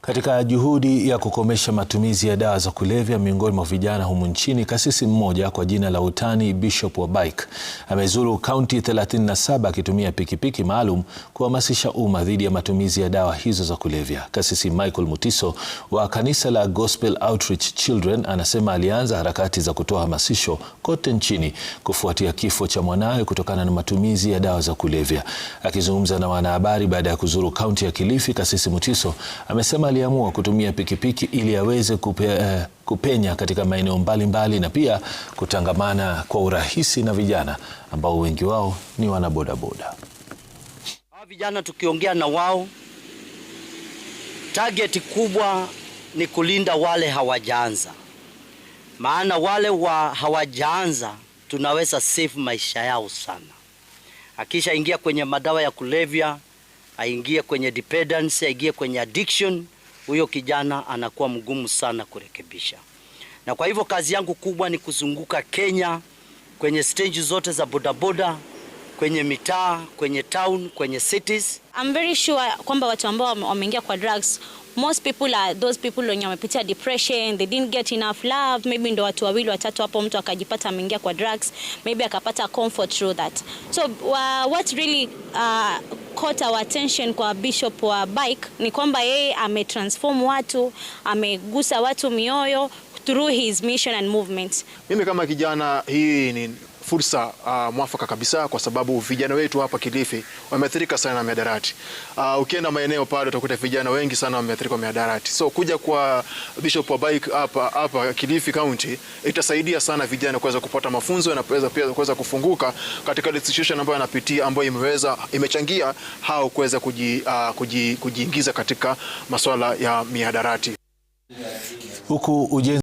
Katika juhudi ya kukomesha matumizi ya dawa za kulevya miongoni mwa vijana humu nchini, kasisi mmoja kwa jina la utani Bishop wa Bike amezuru kaunti 37 akitumia pikipiki maalum kuhamasisha umma dhidi ya matumizi ya dawa hizo za kulevya. Kasisi Michael Mutiso wa kanisa la Gospel Outreach Children anasema alianza harakati za kutoa hamasisho kote nchini kufuatia kifo cha mwanawe kutokana na matumizi ya dawa za kulevya. Akizungumza na wanahabari baada ya kuzuru kaunti ya Kilifi, Kasisi Mutiso amesema aliamua kutumia pikipiki ili aweze kupenya katika maeneo mbalimbali na pia kutangamana kwa urahisi na vijana ambao wengi wao ni wanabodaboda. Hawa vijana tukiongea na wao, target kubwa ni kulinda wale hawajaanza. Maana wale hawajaanza tunaweza save maisha yao sana. Akisha ingia kwenye madawa ya kulevya, aingie kwenye dependence, aingie kwenye addiction, huyo kijana anakuwa mgumu sana kurekebisha. Na kwa hivyo kazi yangu kubwa ni kuzunguka Kenya kwenye stage zote za bodaboda, kwenye mitaa, kwenye town, kwenye cities. I'm very sure kwamba watu ambao wameingia kwa drugs, most people are those people wenye wamepitia depression, they didn't get enough love, maybe ndo watu wawili watatu hapo mtu akajipata ameingia kwa drugs, maybe akapata comfort through that. So what really caught our attention kwa Bishop wa Bike ni kwamba yeye ametransform watu, amegusa watu mioyo through his mission and movement. Mimi kama kijana, hii ni fursa mwafaka kabisa kwa sababu vijana wetu hapa Kilifi wameathirika sana na mihadarati. Ukienda maeneo pale utakuta vijana wengi sana wameathirika na mihadarati. So kuja kwa Bishop wa Bike hapa Kilifi County itasaidia sana vijana kuweza kupata mafunzo na pia kuweza kufunguka katika situation ambayo anapitia, ambayo imechangia hao kuweza kujiingiza katika masuala ya mihadarati. Huku